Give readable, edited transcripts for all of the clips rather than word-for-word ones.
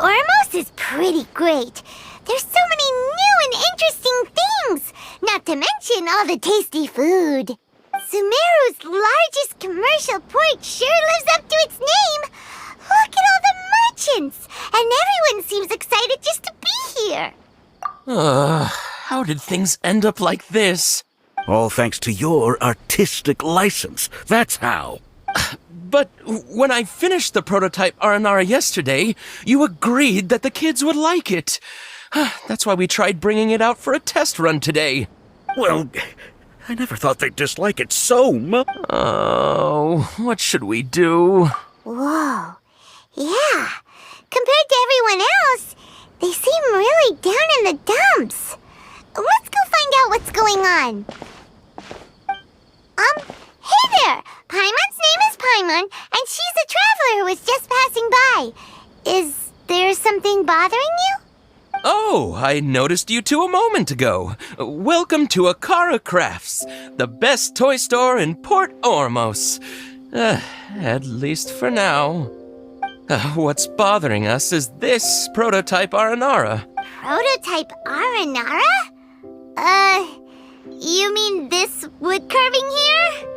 Ormos is pretty great. There's so many new and interesting things, not to mention all the tasty food. Sumeru's largest commercial port sure lives up to its name. Look at all the merchants, and everyone seems excited just to be here. How did things end up like this? All thanks to your artistic license. That's how. But when I finished the prototype Aranara yesterday, you agreed that the kids would like it. That's why we tried bringing it out for a test run today. Well, I never thought they'd dislike it so much. Oh, what should we do? Whoa. Yeah. Compared to everyone else, they seem really down in the dumps. Let's go find out what's going on. Hey there! Paimon's name is Paimon, and she's a traveler who was just passing by. Is there something bothering you? Oh, I noticed you two a moment ago. Welcome to Akara Crafts, the best toy store in Port Ormos. At least for now. What's bothering us is this prototype Aranara. Prototype Aranara? You mean this wood carving here?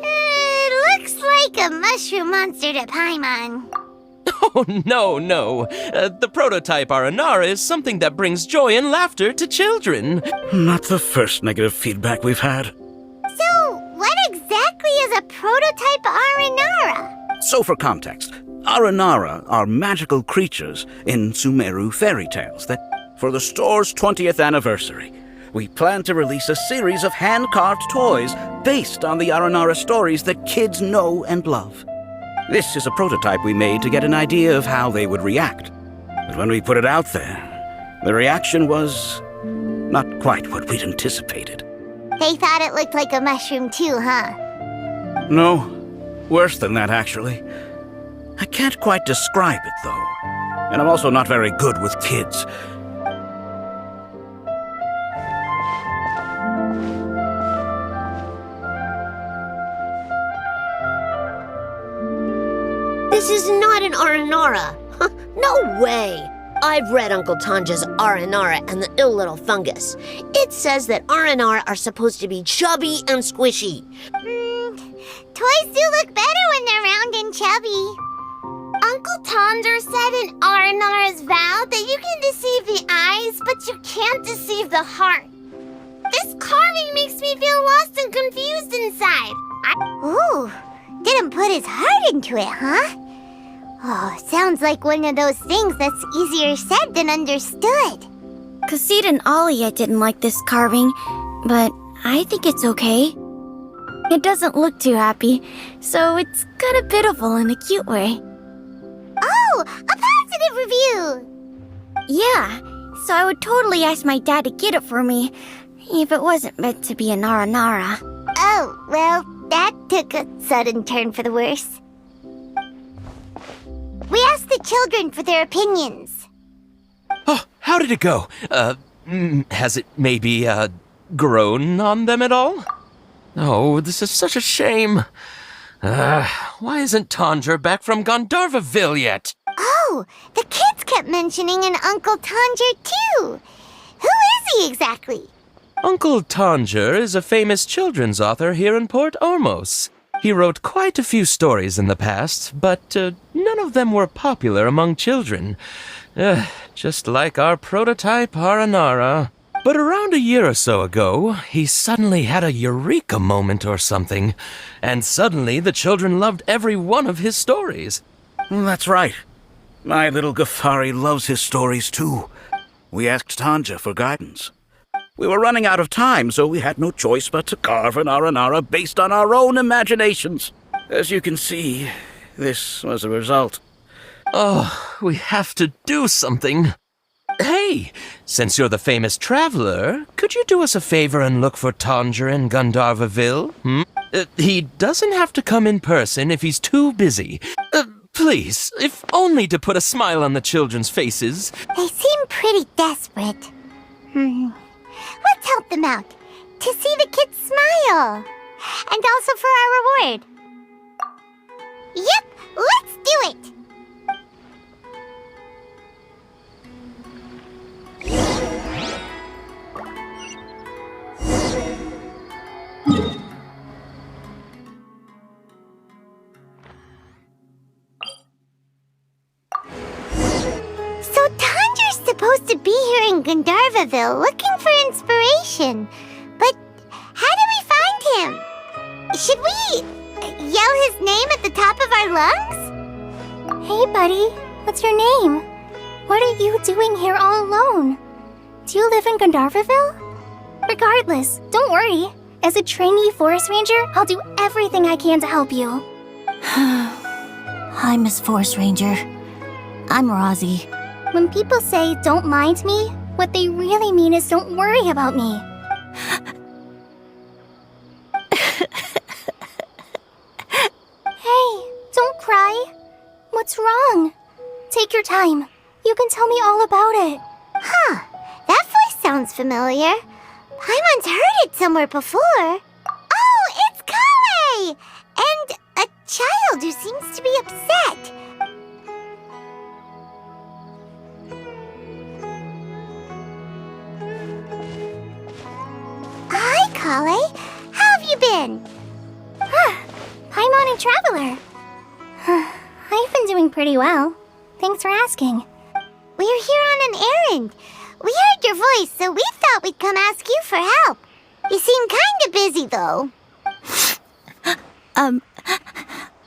It looks like a mushroom monster to Paimon. Oh, no. The prototype Aranara is something that brings joy and laughter to children. Not the first negative feedback we've had. So, what exactly is a prototype Aranara? So for context, Aranara are magical creatures in Sumeru fairy tales that, for the store's 20th anniversary, we plan to release a series of hand-carved toys based on the Aranara stories that kids know and love. This is a prototype we made to get an idea of how they would react. But when we put it out there, the reaction was not quite what we'd anticipated. They thought it looked like a mushroom too, huh? No, worse than that, actually. I can't quite describe it, though. And I'm also not very good with kids. This is not an Aranara. No way. I've read Uncle Tanja's Aranara and the ill little fungus. It says that Aranara are supposed to be chubby and squishy. Toys do look better when they're round and chubby. Uncle Tonder said in Aranara's vow that you can deceive the eyes, but you can't deceive the heart. This carving makes me feel lost and confused inside. Ooh, didn't put his heart into it, huh? Oh, sounds like one of those things that's easier said than understood. Kassid and Alia didn't like this carving, but I think it's okay. It doesn't look too happy, so it's kind of pitiful in a cute way. Oh, a positive review! Yeah, so I would totally ask my dad to get it for me, if it wasn't meant to be an Aranara. Oh, well, that took a sudden turn for the worse. We asked the children for their opinions. Oh, how did it go? Has it maybe, grown on them at all? Oh, this is such a shame. Why isn't Tanger back from Gandharvaville yet? Oh, the kids kept mentioning an Uncle Tanger, too. Who is he exactly? Uncle Tanger is a famous children's author here in Port Ormos. He wrote quite a few stories in the past, but none of them were popular among children. Just like our prototype Aranara. But around a year or so ago, he suddenly had a eureka moment or something, and suddenly the children loved every one of his stories. That's right. My little Ghaffari loves his stories too. We asked Tanja for guidance. We were running out of time, so we had no choice but to carve an Aranara based on our own imaginations. As you can see, this was the result. Oh, we have to do something. Hey, since you're the famous traveler, could you do us a favor and look for Tanger in Gandharvaville? He doesn't have to come in person if he's too busy. Please, if only to put a smile on the children's faces. They seem pretty desperate. Let's help them out, to see the kids smile. And also for our reward. Yep, let's do it! supposed to be here in Gandharvaville looking for inspiration. But how do we find him? Should we yell his name at the top of our lungs? Hey, buddy. What's your name? What are you doing here all alone? Do you live in Gandharvaville? Regardless, don't worry. As a trainee forest ranger, I'll do everything I can to help you. Hi, Miss Forest Ranger. I'm Rozzy. When people say don't mind me, what they really mean is don't worry about me. Hey, don't cry. What's wrong? Take your time. You can tell me all about it. Huh, that voice sounds familiar. Paimon's heard it somewhere before. Oh, it's Kale! And a child who seems to be upset. Hi, Kale. How have you been? Paimon and Traveler. I've been doing pretty well. Thanks for asking. We're here on an errand. We heard your voice, so we thought we'd come ask you for help. You seem kinda busy, though.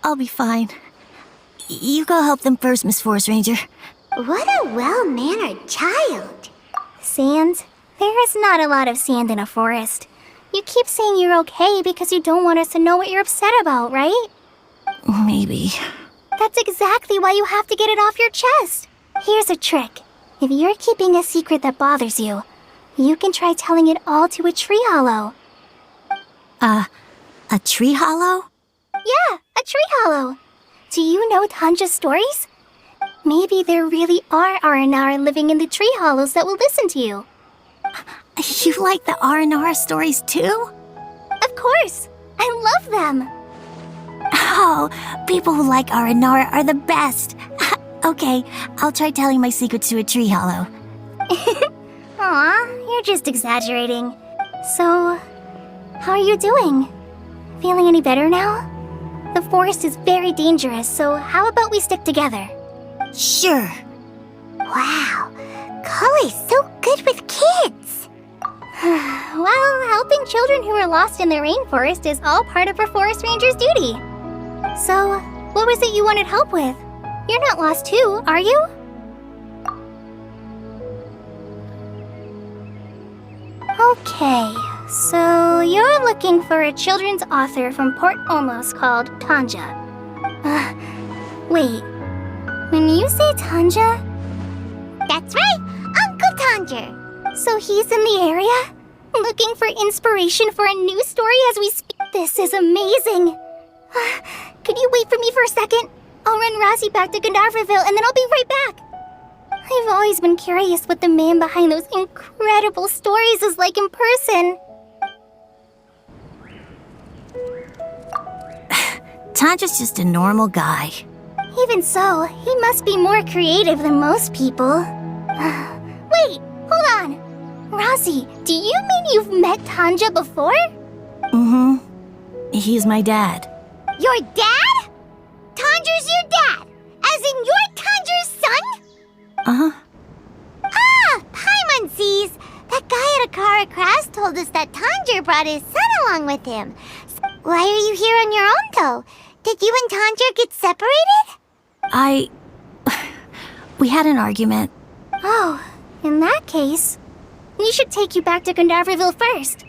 I'll be fine. You go help them first, Miss Forest Ranger. What a well-mannered child. Sand? There is not a lot of sand in a forest. You keep saying you're okay because you don't want us to know what you're upset about, right? Maybe. That's exactly why you have to get it off your chest. Here's a trick. If you're keeping a secret that bothers you, you can try telling it all to a tree hollow. A tree hollow? Yeah, a tree hollow. Do you know Tanja's stories? Maybe there really are Aranara living in the tree hollows that will listen to you. You like the Aranara stories too? Of course. I love them. Oh, people who like Aranara are the best. Okay, I'll try telling my secrets to a tree hollow. Aw, you're just exaggerating. So, how are you doing? Feeling any better now? The forest is very dangerous, so how about we stick together? Sure. Wow, Kale's so good with kids. Well, helping children who are lost in the rainforest is all part of a forest ranger's duty. So, what was it you wanted help with? You're not lost too, are you? Okay, so you're looking for a children's author from Port Ormos called Tanja. Wait, when you say Tanja, That's right, Uncle Tanger. so he's in the area? Looking for inspiration for a new story as we speak? This is amazing. Could you wait for me for a second? I'll run Rozzy back to Gandharvaville and then I'll be right back. I've always been curious what the man behind those incredible stories is like in person. Tanja's just a normal guy. Even so, he must be more creative than most people. Wait, hold on. Rozzy, do you mean you've met Tanja before? Mm-hmm. He's my dad. Your dad? Tanger's your dad? As in you're Tanger's son? Uh-huh. Ah, Paimon sees. That guy at Akara Crass told us that Tanger brought his son along with him. Why are you here on your own, though? Did you and Tanger get separated? We had an argument. Oh, in that case, we should take you back to Gandharvaville first.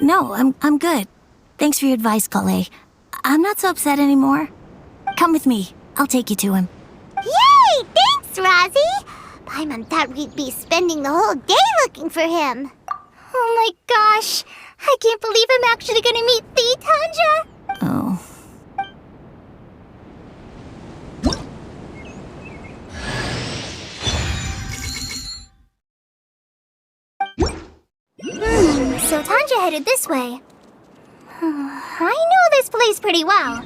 No, I'm good. Thanks for your advice, Kale. I'm not so upset anymore. Come with me. I'll take you to him. Yay! Thanks, Rozzy! Paimon thought we'd be spending the whole day looking for him. Oh my gosh, I can't believe I'm actually gonna meet the Tanja! Oh. So Tanja headed this way. I know this place pretty well.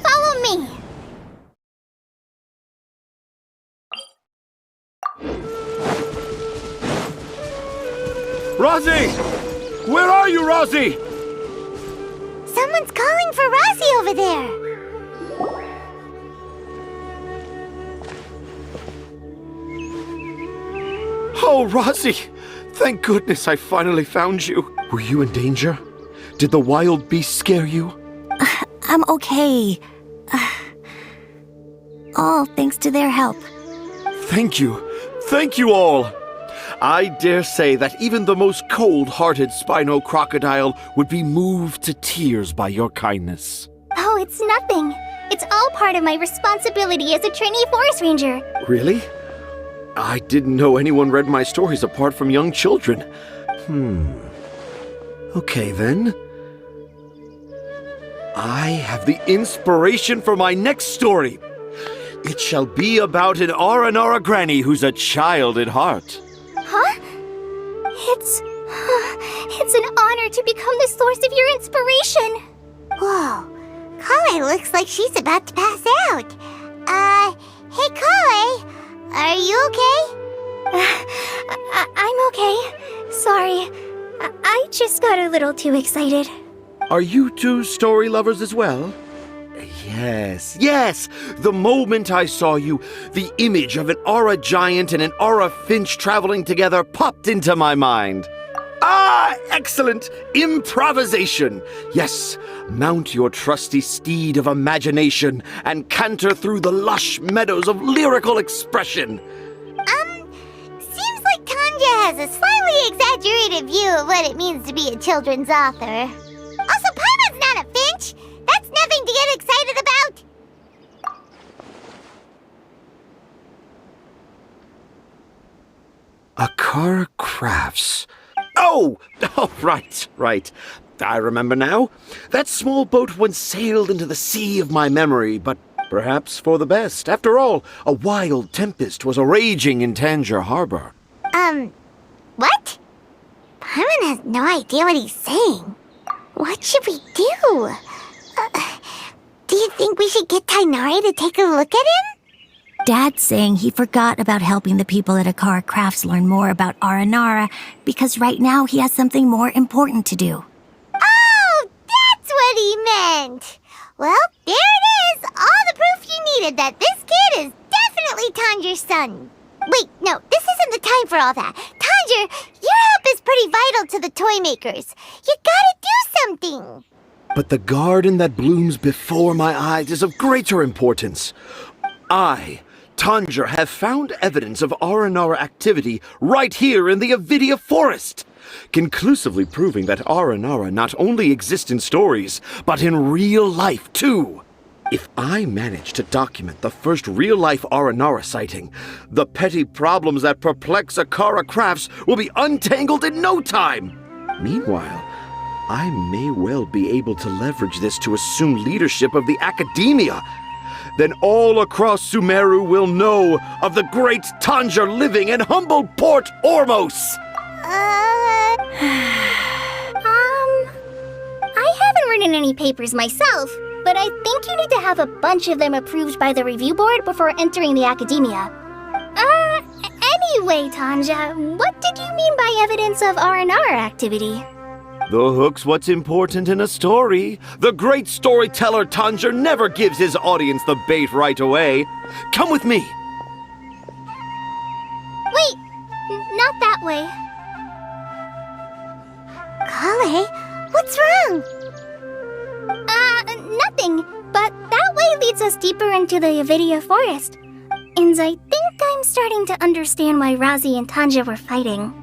Follow me. Rozzy! Where are you, Rozzy? Someone's calling for Rozzy over there. Oh, Rosie! Thank goodness I finally found you. Were you in danger? Did the wild beast scare you? I'm okay. All thanks to their help. Thank you. Thank you all. I dare say that even the most cold-hearted Spino crocodile would be moved to tears by your kindness. Oh, it's nothing. It's all part of my responsibility as a trainee forest ranger. Really? I didn't know anyone read my stories apart from young children. Okay, then. I have the inspiration for my next story. It shall be about an Aranara granny who's a child at heart. Huh? It's an honor to become the source of your inspiration. Whoa. Kale looks like she's about to pass out. Hey Kale, are you okay? I'm okay. Sorry. I just got a little too excited. Are you two story lovers as well? Yes. The moment I saw you, the image of an aura giant and an aura finch traveling together popped into my mind. Ah, excellent! Improvisation! Yes, mount your trusty steed of imagination and canter through the lush meadows of lyrical expression. Seems like Tanja has a slightly exaggerated view of what it means to be a children's author. Also, Paimon's not a finch! That's nothing to get excited about! Akara Crafts. Oh, right. I remember now. That small boat once sailed into the sea of my memory, but perhaps for the best. After all, a wild tempest was a-raging in Tangier Harbor. What? Paimon has no idea what he's saying. What should we do? Do you think we should get Tainari to take a look at him? Dad's saying he forgot about helping the people at Akara Crafts learn more about Aranara because right now he has something more important to do. Oh, that's what he meant! Well, there it is! All the proof you needed that this kid is definitely Tanger's son. Wait, no, this isn't the time for all that. Tanger, your help is pretty vital to the toy makers. You gotta do something! But the garden that blooms before my eyes is of greater importance. I, Tanger, have found evidence of Aranara activity right here in the Avidia Forest, conclusively proving that Aranara not only exist in stories, but in real life too. If I manage to document the first real-life Aranara sighting, the petty problems that perplex Akara Crafts will be untangled in no time. Meanwhile, I may well be able to leverage this to assume leadership of the academia. Then all across Sumeru will know of the great Tanger living in humble Port Ormos. I haven't written any papers myself, but I think you need to have a bunch of them approved by the review board before entering the academia. Anyway, Tanja, what did you mean by evidence of Aranara activity? The hook's what's important in a story. The great storyteller Tanger never gives his audience the bait right away. Come with me. Wait, not that way. Kale, what's wrong? Nothing, but that way leads us deeper into the Avidia Forest. And I think I'm starting to understand why Razi and Tanja were fighting.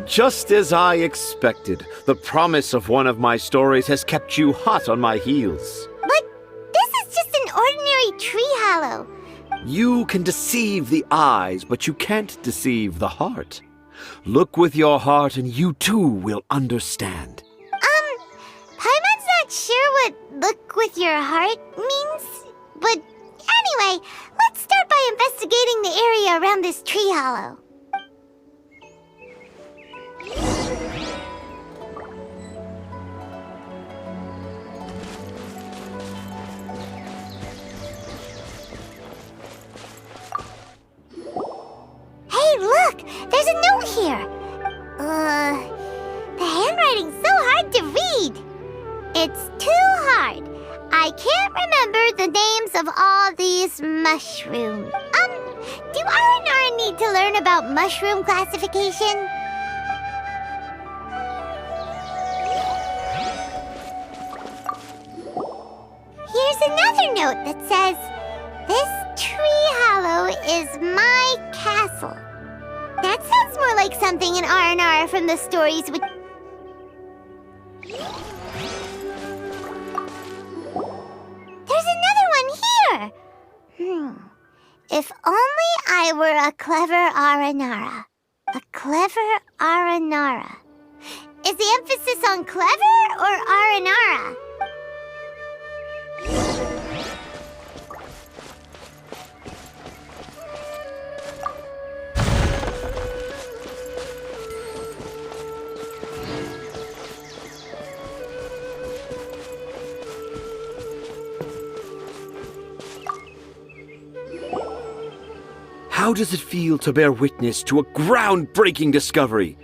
Just as I expected, the promise of one of my stories has kept you hot on my heels. But this is just an ordinary tree hollow. You can deceive the eyes, but you can't deceive the heart. Look with your heart and you too will understand. Paimon's not sure what look with your heart means. But anyway, let's start by investigating the area around this tree hollow. There's a note here. The handwriting's so hard to read. It's too hard. I can't remember the names of all these mushrooms. Do Aranara need to learn about mushroom classification? Here's another note that says, "This tree hollow is my castle." That sounds more like something in Aranara from the stories would... There's another one here! If only I were a clever Aranara. A clever Aranara. Is the emphasis on clever or Aranara? How does it feel to bear witness to a groundbreaking discovery?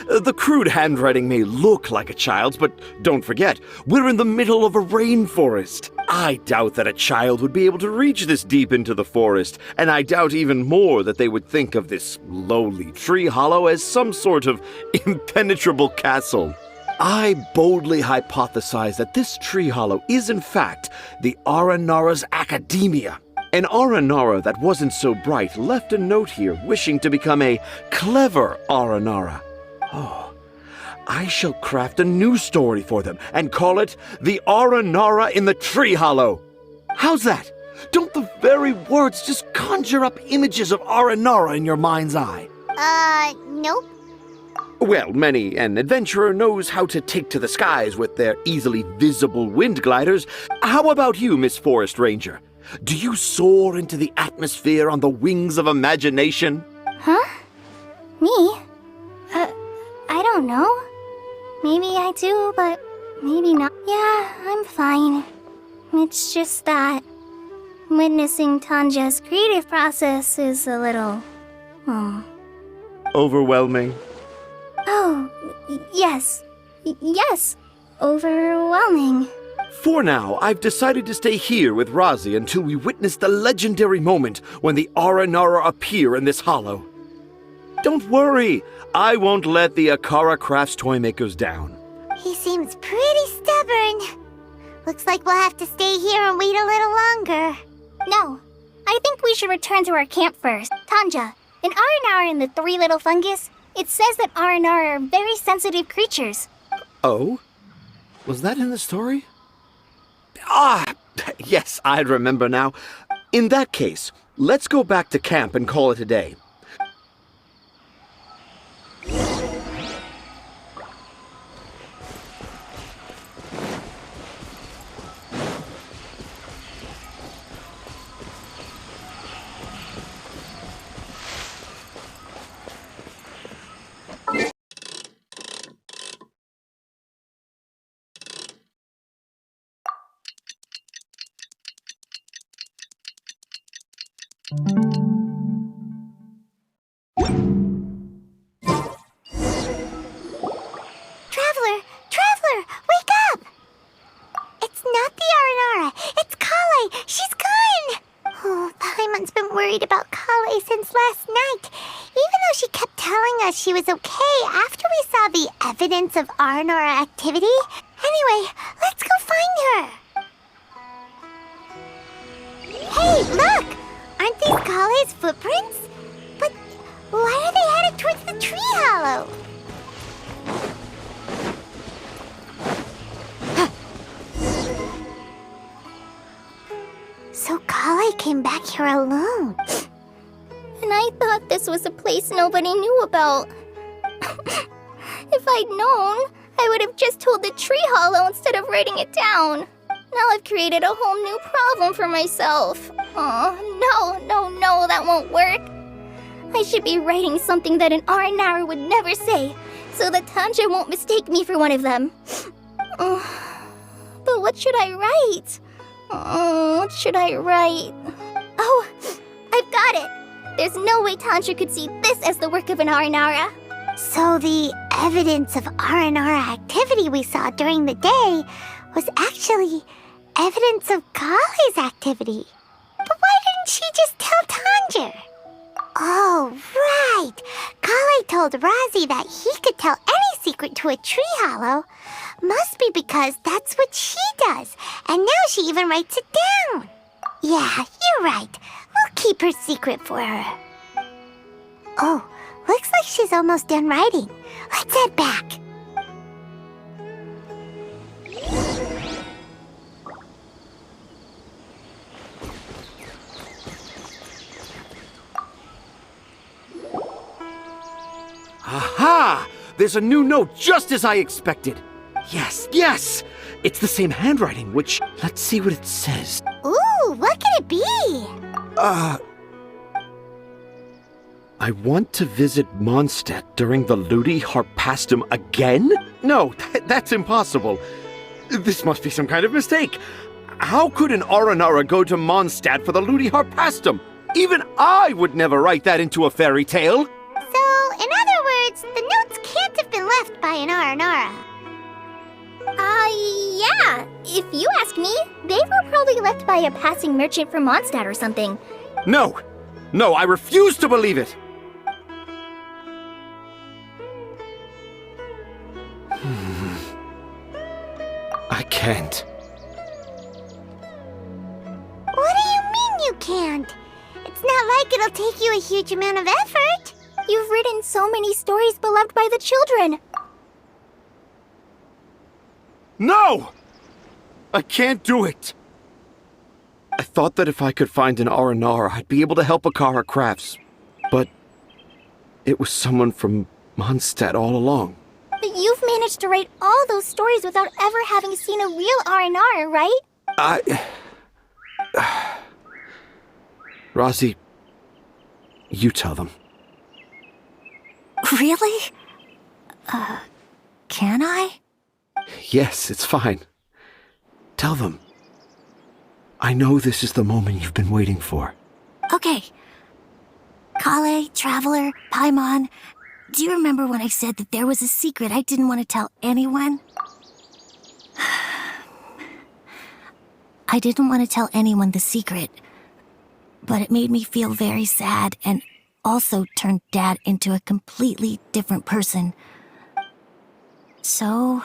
The crude handwriting may look like a child's, but don't forget, we're in the middle of a rainforest. I doubt that a child would be able to reach this deep into the forest, and I doubt even more that they would think of this lowly tree hollow as some sort of impenetrable castle. I boldly hypothesize that this tree hollow is in fact the Aranara's academia. An Aranara that wasn't so bright left a note here wishing to become a clever Aranara. Oh, I shall craft a new story for them and call it The Aranara in the Tree Hollow. How's that? Don't the very words just conjure up images of Aranara in your mind's eye? Nope. Well, many an adventurer knows how to take to the skies with their easily visible wind gliders. How about you, Miss Forest Ranger? Do you soar into the atmosphere on the wings of imagination? Huh? Me? I don't know. Maybe I do, but maybe not. Yeah, I'm fine. It's just that witnessing Tanja's creative process is a little... Overwhelming. Oh, yes. Yes, overwhelming. For now, I've decided to stay here with Razi until we witness the legendary moment when the Aranara appear in this hollow. Don't worry, I won't let the Akara Crafts toymakers down. He seems pretty stubborn. Looks like we'll have to stay here and wait a little longer. No, I think we should return to our camp first. Tanja, in Aranara and the Three Little Fungus, it says that Aranara are very sensitive creatures. Oh? Was that in the story? Ah, yes, I remember now. In that case, let's go back to camp and call it a day. Traveler, wake up! It's not the Aranara, it's Kale! She's gone! Oh, Paimon's been worried about Kale since last night, even though she kept telling us she was okay after we saw the evidence of Aranara activity. Anyway, let's go find her! Hey, look! Aren't these Kale's footprints? But why are they headed towards the tree hollow? So Kale came back here alone. And I thought this was a place nobody knew about. If I'd known, I would have just told the tree hollow instead of writing it down. Now I've created a whole new problem for myself. Oh, no, that won't work. I should be writing something that an Aranara would never say, so that Tanja won't mistake me for one of them. But what should I write? What should I write? Oh, I've got it! There's no way Tanja could see this as the work of an Aranara. So the evidence of Aranara activity we saw during the day was actually evidence of Kale's activity. But why didn't she just tell Tanja? Oh, right. Kale told Razi that he could tell any secret to a tree hollow. Must be because that's what she does. And now she even writes it down. Yeah, you're right. We'll keep her secret for her. Oh, looks like she's almost done writing. Let's head back. Aha! There's a new note just as I expected. Yes, yes! It's the same handwriting, which... Let's see what it says. Ooh, what could it be? I want to visit Mondstadt during the Ludi Harpastum again? No, that's impossible. This must be some kind of mistake. How could an Aranara go to Mondstadt for the Ludi Harpastum? Even I would never write that into a fairy tale. So, in other words, the notes can't have been left by an Aranara. Yeah. If you ask me, they were probably left by a passing merchant from Mondstadt or something. No, I refuse to believe it. I can't. What do you mean you can't? It's not like it'll take you a huge amount of effort. You've written so many stories beloved by the children. No! I can't do it. I thought that if I could find an Aranara, I'd be able to help Akara Crafts. But it was someone from Mondstadt all along. But you've managed to write all those stories without ever having seen a real Aranara, right? Razi, you tell them. Really? Can I? Yes, it's fine. Tell them. I know this is the moment you've been waiting for. Okay. Kale, Traveler, Paimon, do you remember when I said that there was a secret I didn't want to tell anyone? I didn't want to tell anyone the secret, but it made me feel very sad and also turned Dad into a completely different person. So,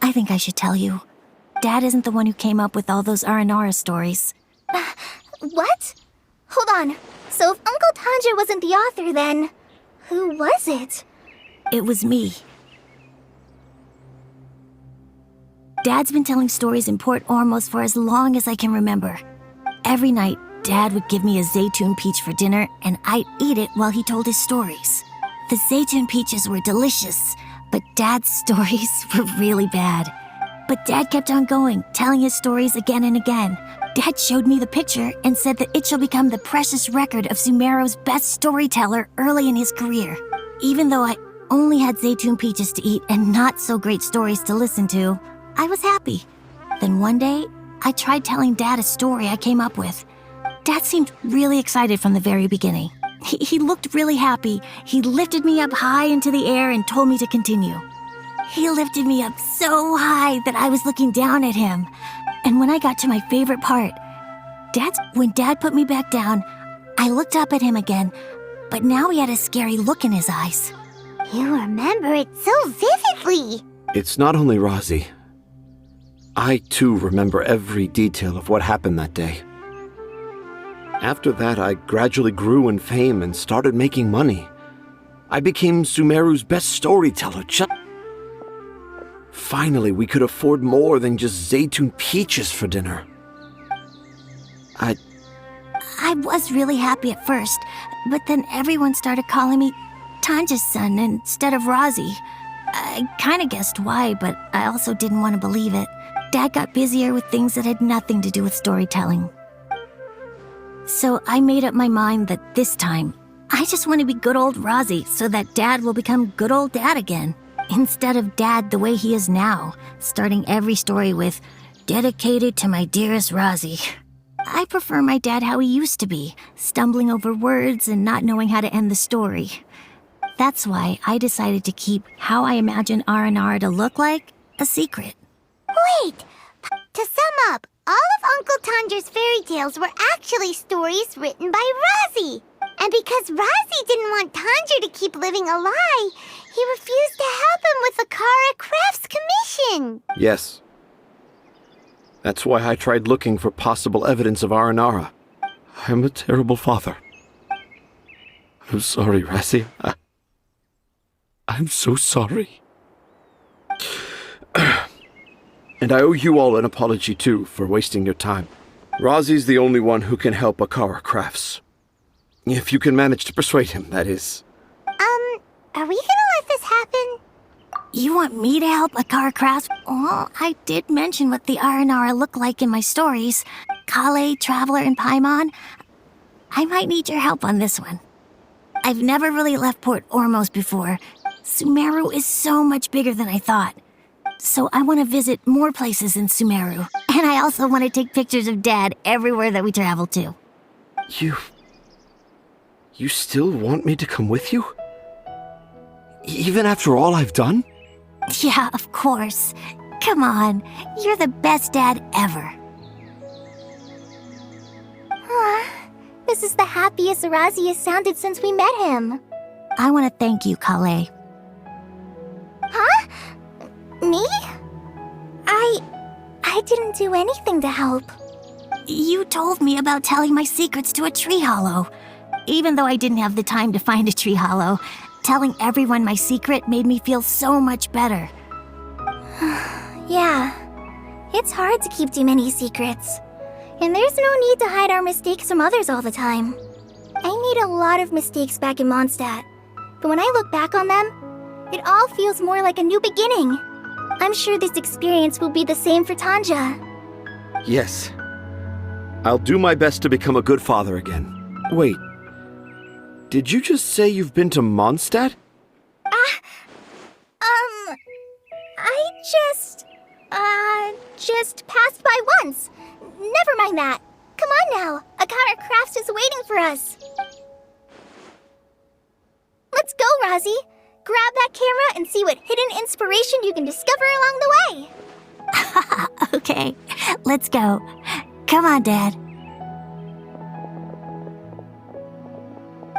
I think I should tell you. Dad isn't the one who came up with all those Aranara stories. What? Hold on. So if Uncle Tanja wasn't the author, then who was it? It was me. Dad's been telling stories in Port Ormos for as long as I can remember. Every night, Dad would give me a Zaytun peach for dinner, and I'd eat it while he told his stories. The Zaytun peaches were delicious, but Dad's stories were really bad. But Dad kept on going, telling his stories again and again. Dad showed me the picture and said that it shall become the precious record of Sumeru's best storyteller early in his career. Even though I only had Zaytun peaches to eat and not so great stories to listen to, I was happy. Then one day, I tried telling Dad a story I came up with. Dad seemed really excited from the very beginning. He looked really happy. He lifted me up high into the air and told me to continue. He lifted me up so high that I was looking down at him. And when I got to my favorite part, when Dad put me back down, I looked up at him again, but now he had a scary look in his eyes. You remember it so vividly. It's not only Razi. I, too, remember every detail of what happened that day. After that, I gradually grew in fame and started making money. I became Sumeru's best storyteller. Finally, we could afford more than just Zaytun peaches for dinner. I was really happy at first, but then everyone started calling me Tanja's son instead of Razi. I kinda guessed why, but I also didn't want to believe it. Dad got busier with things that had nothing to do with storytelling. So I made up my mind that this time, I just want to be good old Razi so that Dad will become good old Dad again. Instead of Dad the way he is now, starting every story with, "Dedicated to my dearest Razi." I prefer my dad how he used to be, stumbling over words and not knowing how to end the story. That's why I decided to keep how I imagine Aranara to look like a secret. Wait! To sum up, all of Uncle Tanger's fairy tales were actually stories written by Razi. And because Razi didn't want Tanger to keep living a lie, he refused to help him with the Kara Crafts commission. Yes. That's why I tried looking for possible evidence of Aranara. I'm a terrible father. I'm sorry, Razi. I'm so sorry. And I owe you all an apology, too, for wasting your time. Razi's the only one who can help Akara Crafts. If you can manage to persuade him, that is. Are we gonna let this happen? You want me to help Akara Crafts? Well, I did mention what the Aranara look like in my stories. Kale, Traveler, and Paimon. I might need your help on this one. I've never really left Port Ormos before. Sumeru is so much bigger than I thought. So I want to visit more places in Sumeru. And I also want to take pictures of Dad everywhere that we travel to. You still want me to come with you? Even after all I've done? Yeah, of course. Come on, you're the best dad ever. This is the happiest Razi has sounded since we met him. I want to thank you, Kale. Huh? Me? I didn't do anything to help. You told me about telling my secrets to a tree hollow. Even though I didn't have the time to find a tree hollow, telling everyone my secret made me feel so much better. Yeah, it's hard to keep too many secrets. And there's no need to hide our mistakes from others all the time. I made a lot of mistakes back in Mondstadt, but when I look back on them, it all feels more like a new beginning. I'm sure this experience will be the same for Tanja. Yes. I'll do my best to become a good father again. Wait. Did you just say you've been to Mondstadt? I just passed by once. Never mind that. Come on now. Akara Crafts is waiting for us. Let's go, Razi. Grab that camera and see what hidden inspiration you can discover along the way. Okay, let's go. Come on, Dad.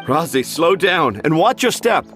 Razi, slow down and watch your step.